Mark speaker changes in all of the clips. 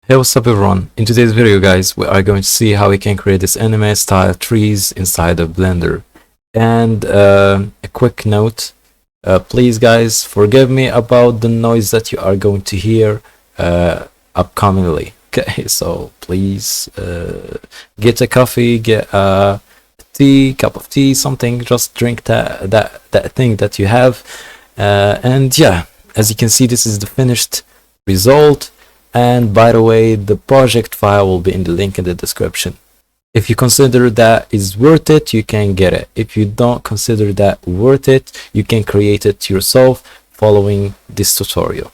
Speaker 1: Hey, what's up everyone? In today's video guys, we are going to see how we can create this anime style trees inside of Blender. And a quick note, please guys forgive me about the noise that you are going to hear upcomingly. Okay, so please get a coffee, get a tea, cup of tea, something, just drink that thing that you have. And yeah, as you can see, this is the finished result. And by the way, the project file will be in the link in the description. If you consider that is worth it, you can get it. If you don't consider that worth it, you can create it yourself following this tutorial.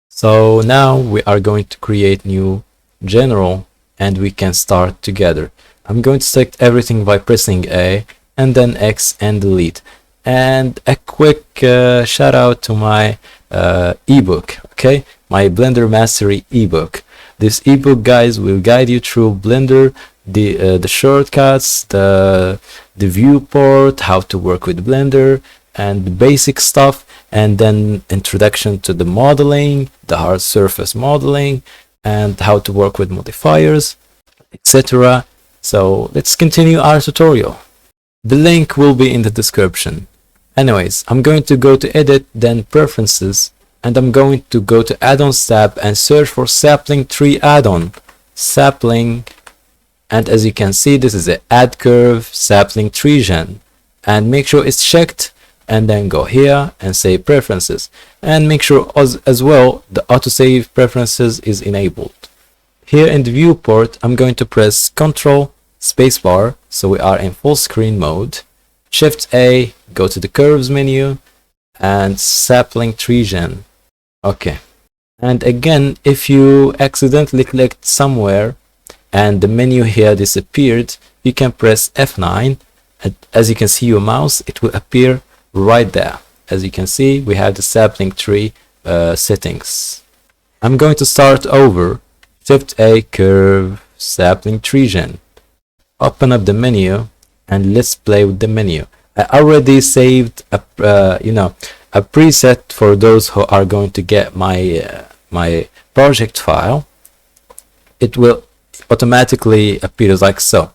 Speaker 1: So now we are going to create new general and we can start together. I'm going to select everything by pressing A and then X and delete. And a quick shout out to my ebook, okay? My Blender Mastery ebook. This ebook, guys, will guide you through Blender, the shortcuts, the viewport, how to work with Blender, and the basic stuff, and then introduction to the modeling, the hard surface modeling, and how to work with modifiers, etc. So let's continue our tutorial. The link will be in the description. Anyways, I'm going to go to edit, then preferences, and I'm going to go to add-ons tab and search for sapling tree add-on, sapling, and as you can see, this is a add curve sapling tree gen, and make sure it's checked, and then go here and say preferences, and make sure as well the autosave preferences is enabled. Here in the viewport, I'm going to press Ctrl spacebar, so we are in full screen mode. Shift A, go to the curves menu, and sapling tree gen. Okay, and again, if you accidentally clicked somewhere and the menu here disappeared, you can press F9, and as you can see your mouse, it will appear right there. As you can see, we have the sapling tree settings. I'm going to start over. Shift A, curve, sapling tree gen. Open up the menu and let's play with the menu. I already saved a a preset for those who are going to get my my project file. It will automatically appear like so,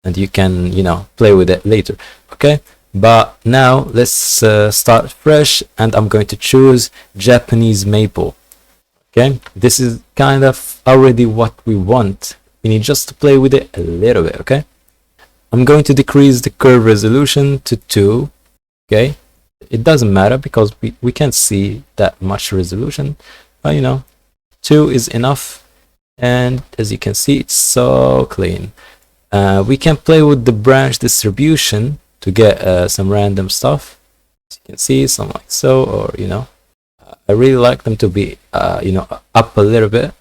Speaker 1: and you can play with it later. Okay, but now let's start fresh, and I'm going to choose Japanese maple. Okay, this is kind of already what we want. We need just to play with it a little bit. Okay, I'm going to decrease the curve resolution to 2. Okay, it doesn't matter because we can't see that much resolution, but 2 is enough, and as you can see, it's so clean. We can play with the branch distribution to get some random stuff. As you can see, some like so, or I really like them to be up a little bit.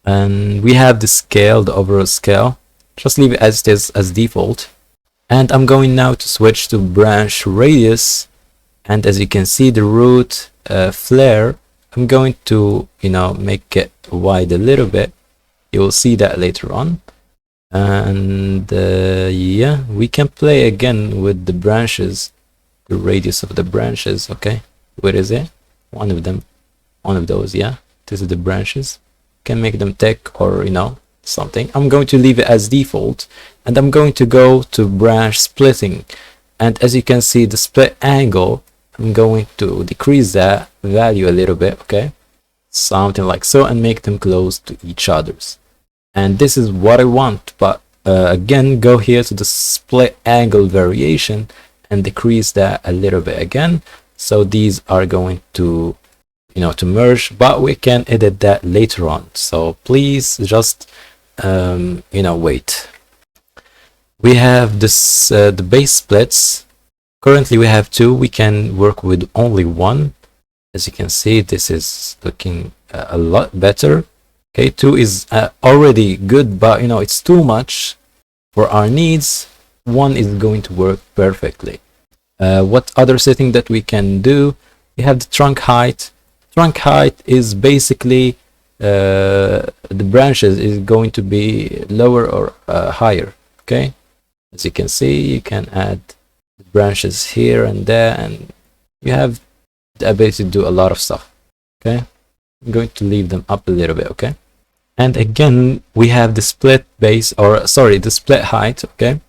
Speaker 1: And we have the scale, the overall scale. Just leave it as it is, as default. And I'm going now to switch to branch radius, and as you can see, the root flare, I'm going to make it wide a little bit. You will see that later on. And yeah, we can play again with the branches, the radius of the branches. Okay, where is it? One of those. Yeah, this is the branches. Can make them thick or something. I'm going to leave it as default, and I'm going to go to branch splitting, and as you can see, the split angle, I'm going to decrease that value a little bit. Okay, something like so, and make them close to each others. And this is what I want, but again, go here to the split angle variation and decrease that a little bit again, so these are going to to merge, but we can edit that later on, so please just wait. We have this the base splits. Currently we have 2. We can work with only 1. As you can see, this is looking a lot better. Okay, 2 is already good, but it's too much for our needs. 1 is going to work perfectly. What other setting that we can do? We have the trunk height. Trunk height is basically the branches is going to be lower or higher. Okay, as you can see, you can add branches here and there, and you have the ability to do a lot of stuff. Okay, I'm going to leave them up a little bit. Okay, And again, we have the split base, or sorry, the split height. Okay,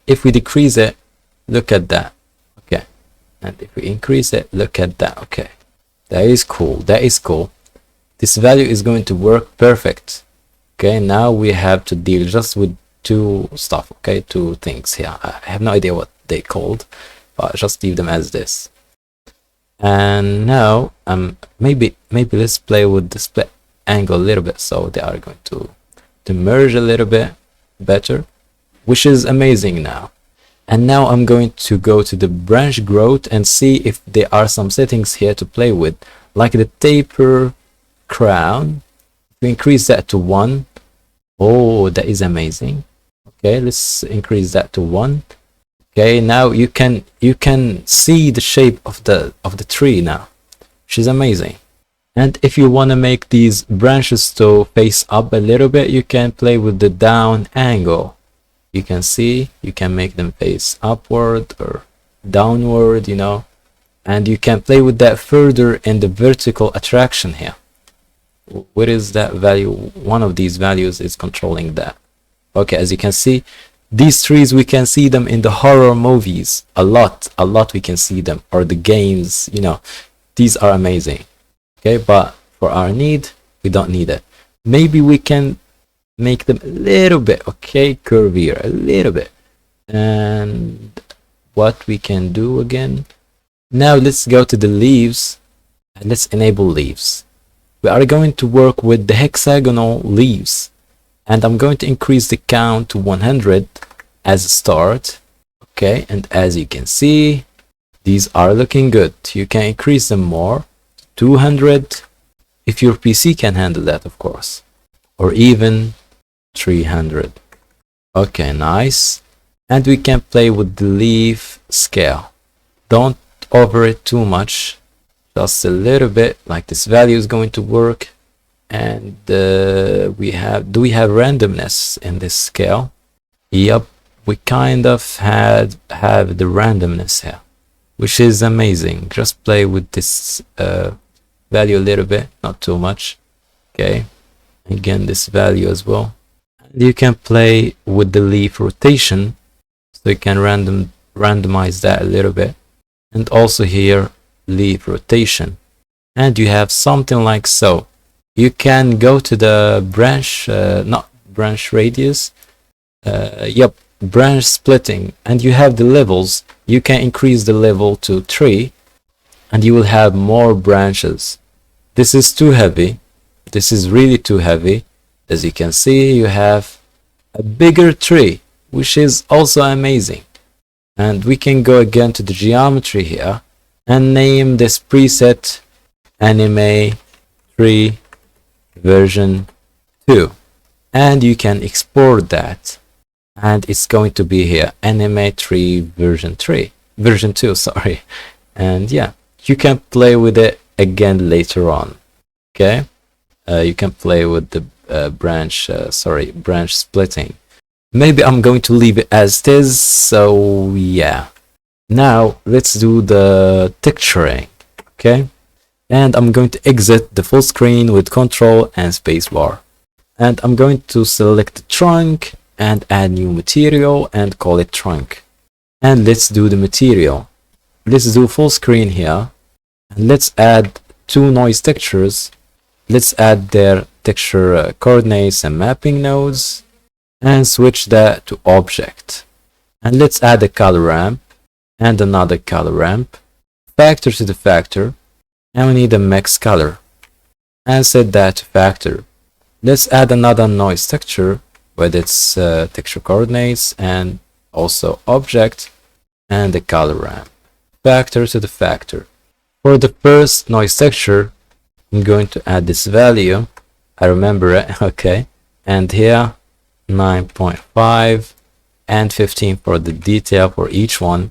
Speaker 1: if we decrease it, look at that. Okay, and if we increase it, look at that. Okay, that is cool. That is cool. This value is going to work perfect. Okay, now we have to deal just with two stuff. Okay, two things here. I have no idea what they called, but just leave them as this. And now maybe let's play with the split angle a little bit, so they are going to merge a little bit better, which is amazing now. And now I'm going to go to the branch growth and see if there are some settings here to play with, like the taper crown. We increase that to 1. Oh, that is amazing. Okay, let's increase that to 1. Okay, now you can see the shape of the tree now, which is amazing. And if you want to make these branches to face up a little bit, you can play with the down angle. You can see you can make them face upward or downward, you know, and you can play with that further in the vertical attraction here. What is that value? One of these values is controlling that. Okay, as you can see, these trees, we can see them in the horror movies a lot we can see them, or the games, you know. These are amazing. Okay, but for our need, we don't need it. Maybe we can make them a little bit, okay, curvier a little bit. And what we can do again, now let's go to the leaves and let's enable leaves. We are going to work with the hexagonal leaves, and I'm going to increase the count to 100 as a start. Okay, and as you can see, these are looking good. You can increase them more, 200 if your PC can handle that, of course, or even 300. Okay, nice. And we can play with the leaf scale. Don't over it too much, just a little bit, like this value is going to work. And do we have randomness in this scale? Yep, we kind of have the randomness here, which is amazing. Just play with this value a little bit, not too much. Okay, again this value as well. And you can play with the leaf rotation, so you can randomize that a little bit. And also here, leaf rotation, and you have something like so. You can go to the branch, not branch radius, yep, branch splitting, and you have the levels. You can increase the level to 3 and you will have more branches. This is too heavy. This is really too heavy. As you can see, you have a bigger tree, which is also amazing. And we can go again to the geometry here and name this preset anime tree version 2, and you can export that, and it's going to be here, anime tree version 2, sorry. And yeah, you can play with it again later on. Okay, you can play with the branch splitting. Maybe I'm going to leave it as it is. So yeah, now let's do the texturing. Okay, and I'm going to exit the full screen with Control and Spacebar, and I'm going to select the trunk and add new material and call it trunk. And let's do the material. Let's do full screen here, and let's add 2 noise textures. Let's add their texture coordinates and mapping nodes, and switch that to object. And let's add a color ramp and another color ramp, factor to the factor, and we need a max color, and set that to factor. Let's add another noise texture with its texture coordinates and also object and the color ramp, factor to the factor. For the first noise texture, I'm going to add this value. I remember it, okay, and here 9.5 and 15 for the detail for each one,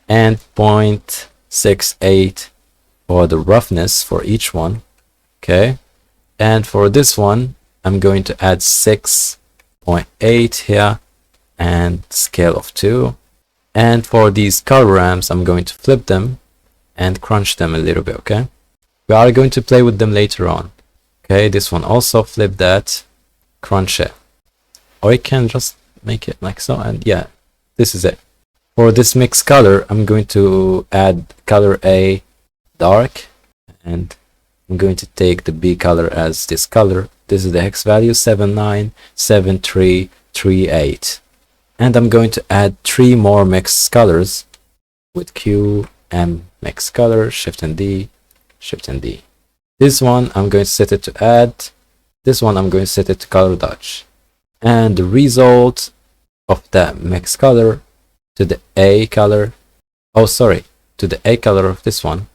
Speaker 1: and 0.68 for the roughness for each one. Okay, and for this one I'm going to add 6.8 here and scale of 2. And for these color ramps, I'm going to flip them and crunch them a little bit. Okay, we are going to play with them later on. Okay, this one also, flip that, crunch it. Or you can just make it like so, and yeah, this is it. For this mix color, I'm going to add color A dark, and I'm going to take the B color as this color. This is the hex value 797338. And I'm going to add 3 more mix colors with Q, M, mix color, Shift and D, Shift and D. This one I'm going to set it to add. This one I'm going to set it to color dodge. And the result of that mix color to the A color, oh sorry, to the A color of this one,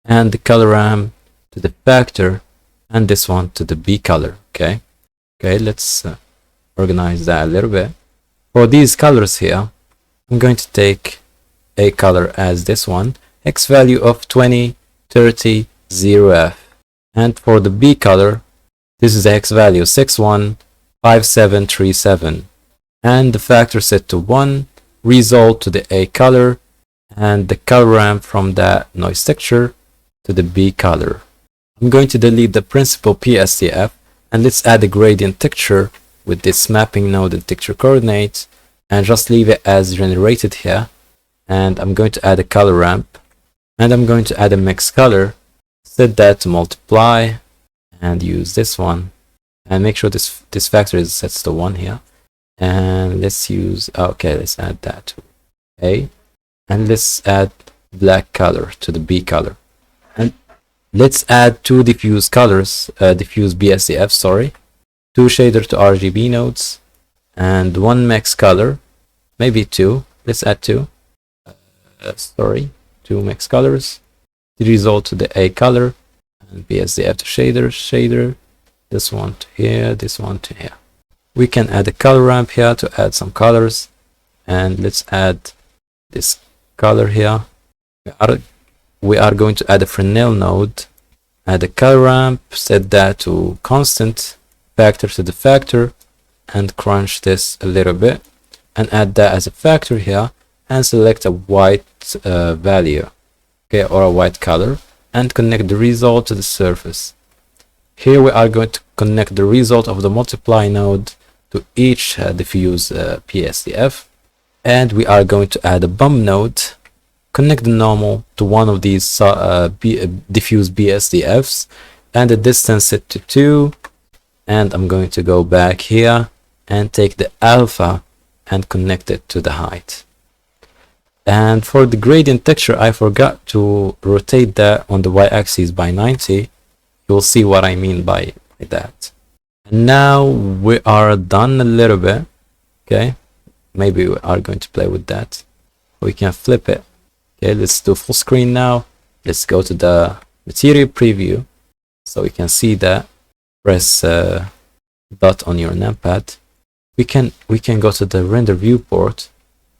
Speaker 1: and the color ramp to the factor, and this one to the B color. Okay, let's organize that a little bit. For these colors here, I'm going to take A color as this one, X value of 20, 30, 0F. And for the B color, this is the X value 615737. And the factor set to 1, result to the A color, and the color ramp from that noise texture to the B color. I'm going to delete the principal PSTF, and let's add a gradient texture with this mapping node and texture coordinates, and just leave it as generated here. And I'm going to add a color ramp, and I'm going to add a mix color, set that to multiply, and use this one, and make sure this factor is set to 1 here. And let's use, okay, let's add that to A, and let's add black color to the B color, and let's add 2 diffuse colors, diffuse BSDF, sorry, 2 shader to RGB nodes, and 1 mix color, maybe 2, let's add 2, sorry, 2 mix colors, the result to the A color, and BSDF to shader, this one to here, this one to here. We can add a color ramp here to add some colors, and let's add this color here. We are going to add a Fresnel node, add a color ramp, set that to constant, factor to the factor, and crunch this a little bit, and add that as a factor here, and select a white value, okay, or a white color, and connect the result to the surface. Here we are going to connect the result of the multiply node to each diffuse PSDF, and we are going to add a bump node, connect the normal to one of these diffuse BSDFs, and the distance set to 2, and I'm going to go back here and take the alpha and connect it to the height. And for the gradient texture, I forgot to rotate that on the y-axis by 90. You'll see what I mean by that. And now we are done a little bit. Okay, maybe we are going to play with that. We can flip it. Okay, let's do full screen now. Let's go to the material preview so we can see that. Press dot on your numpad. We can go to the render viewport.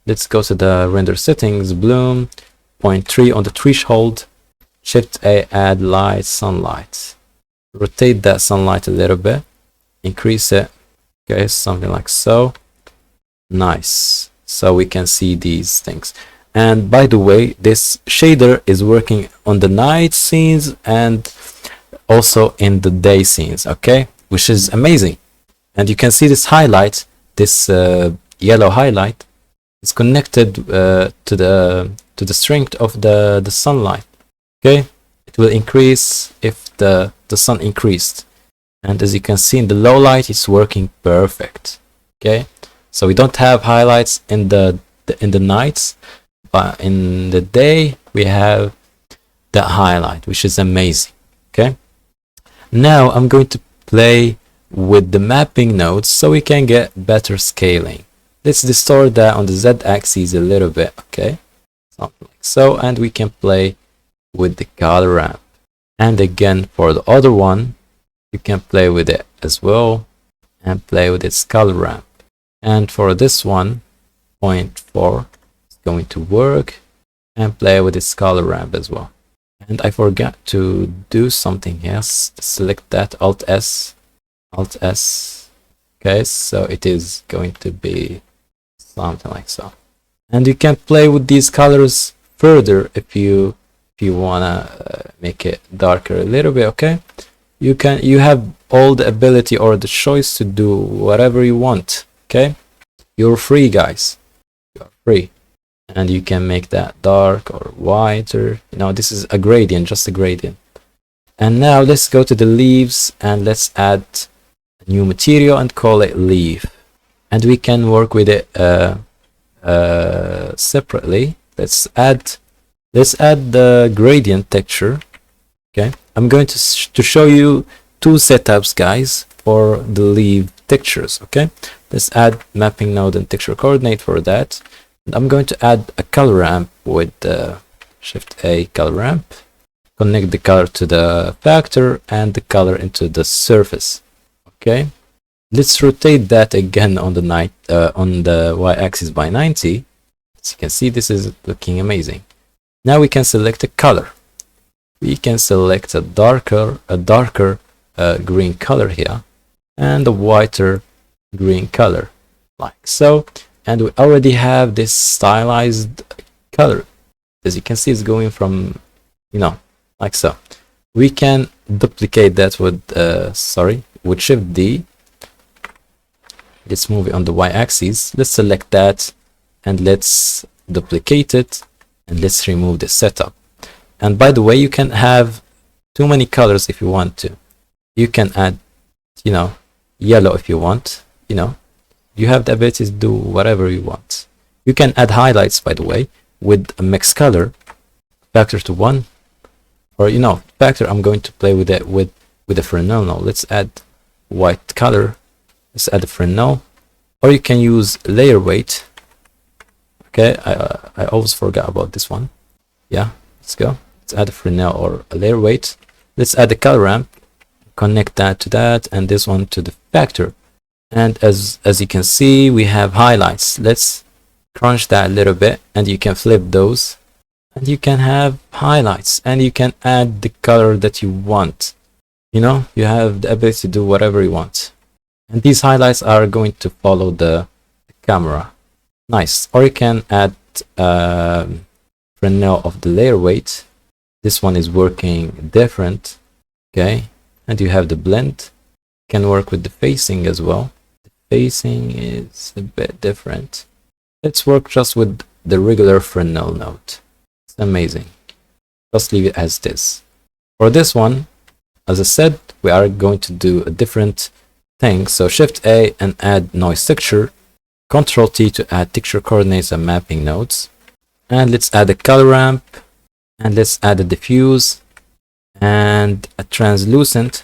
Speaker 1: Let's go to the render settings, bloom, 0.3 on the threshold, Shift A, add light, sunlight. Rotate that sunlight a little bit, increase it, okay, something like so. Nice. So we can see these things. And by the way, this shader is working on the night scenes and also in the day scenes, okay, which is amazing. And you can see this highlight, this yellow highlight, is connected to the strength of the sunlight. Okay, it will increase if the sun increased, and as you can see in the low light, it's working perfect. Okay, so we don't have highlights in the nights, but in the day we have the highlight, which is amazing. Okay, now I'm going to play with the mapping nodes so we can get better scaling. Let's distort that on the z-axis a little bit, okay, something like so, and we can play with the color ramp. And again, for the other one, you can play with it as well and play with its color ramp. And for this one, 0.4 is going to work, and play with its color ramp as well. And I forgot to do something here. Select that, Alt S. Okay, so it is going to be something like so. And you can play with these colors further if you wanna make it darker a little bit. Okay, you have all the ability or the choice to do whatever you want. Okay, you're free, guys. You're free, and you can make that dark or whiter. You know, this is a gradient, just a gradient. And now let's go to the leaves and let's add a new material and call it leaf. And we can work with it separately. Let's add the gradient texture. Okay, I'm going to show you two setups, guys, for the leaf textures. Okay, let's add mapping node and texture coordinate for that. And I'm going to add a color ramp with Shift A color ramp. Connect the color to the factor and the color into the surface. Okay, let's rotate that again on the y-axis by 90. As you can see, this is looking amazing. Now we can select a color. We can select a darker green color here and a whiter green color, like so. And we already have this stylized color. As you can see, it's going from, you know, like so. We can duplicate that with with Shift D. Let's move it on the y-axis. Let's select that and let's duplicate it, and let's remove the setup. And by the way, you can have too many colors if you want to. You can add, you know, yellow if you want. You know, you have the ability to do whatever you want. You can add highlights, by the way, with a mixed color, factor to 1, or, you know, factor. I'm going to play with it with a Fresnel now. Let's add white color. Let's add a Fresnel, or you can use layer weight. Okay, I always forgot about this one. Yeah, let's go. Let's add a Fresnel or a layer weight. Let's add a color ramp. Connect that to that, and this one to the factor. And as you can see, we have highlights. Let's crunch that a little bit, and you can flip those, and you can have highlights, and you can add the color that you want. You know, you have the ability to do whatever you want. And these highlights are going to follow the camera. Nice. Or you can add Fresnel of the layer weight. This one is working different. Okay, and you have the blend. You can work with the facing as well. The facing is a bit different. Let's work just with the regular Fresnel node. It's amazing. Just leave it as this. For this one, as I said, we are going to do a different thing. So Shift A and add noise texture. Control T to add texture coordinates and mapping nodes. And let's add a color ramp. And let's add a diffuse and a translucent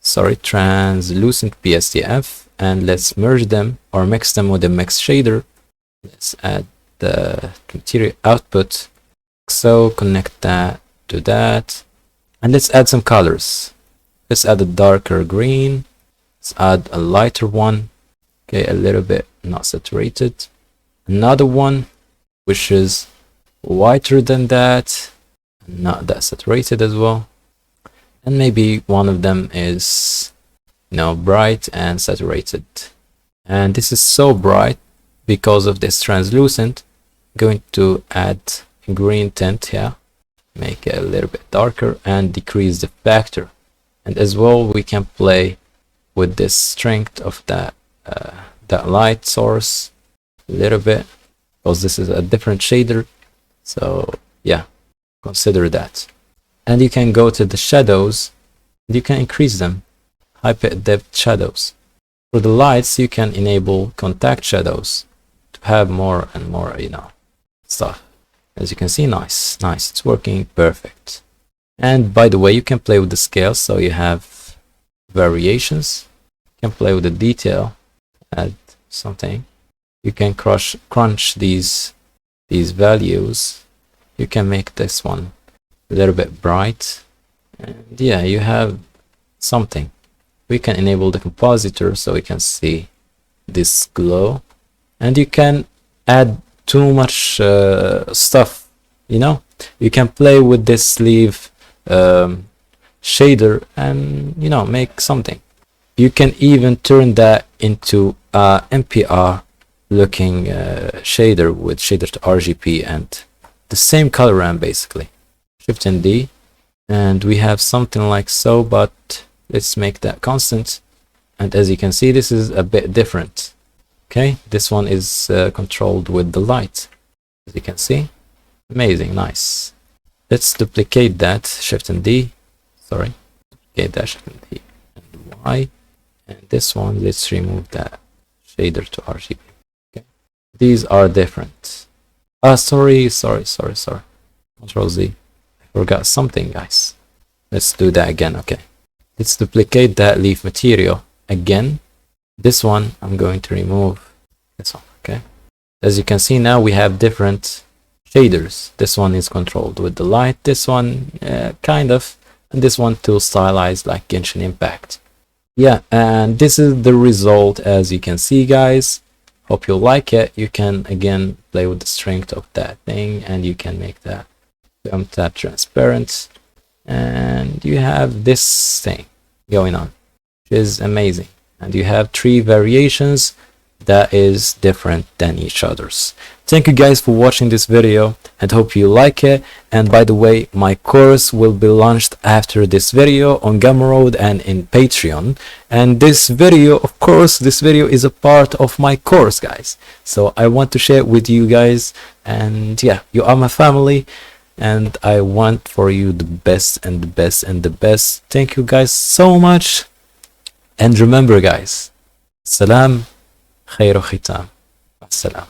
Speaker 1: PSTF. And let's merge them or mix them with a mix shader. Let's add the material output. So connect that to that. And let's add some colors. Let's add a darker green. Let's add a lighter one. Okay, a little bit not saturated. Another one which is whiter than that, not that saturated as well. And maybe one of them is, you know, bright and saturated. And this is so bright because of this translucent. I'm going to add green tint here, make it a little bit darker and decrease the factor. And as well, we can play with this strength of that light source a little bit, because this is a different shader. So yeah, consider that. And you can go to the shadows and you can increase them, high depth shadows. For the lights, you can enable contact shadows to have more and more, you know, stuff. As you can see, nice, it's working perfect. And by the way, you can play with the scale, so you have variations. You can play with the detail, add something. You can crunch these values. You can make this one a little bit bright, and yeah, you have something. We can enable the compositor so we can see this glow, and you can add too much stuff, you know. You can play with this sleeve shader and, you know, make something. You can even turn that into a MPR looking shader with shader to RGB and the same color ramp basically. Shift and D, and we have something like so, but let's make that constant. And as you can see, this is a bit different. Okay, this one is controlled with the light, as you can see. Amazing, nice. Let's duplicate that, Shift and D. Sorry, duplicate that, Shift and D and Y. And this one, let's remove that shader to RGB. Okay, these are different. Sorry. Control Z. I forgot something, guys. Let's do that again. Okay, let's duplicate that leaf material again. This one I'm going to remove this one. Okay, as you can see now we have different shaders. This one is controlled with the light, this one kind of, and this one to stylize like Genshin Impact. Yeah, and this is the result. As you can see, guys, hope you like it. You can again play with the strength of that thing, and you can make that transparent, and you have this thing going on, which is amazing. And you have 3 variations that is different than each others. Thank you guys for watching this video and hope you like it. And by the way, my course will be launched after this video on Gumroad and in Patreon. And this video, of course, this video is a part of my course, guys. So I want to share it with you guys. And yeah, you are my family. And I want for you the best and the best and the best. Thank you guys so much. And remember, guys, salam khairu khitam. Assalam.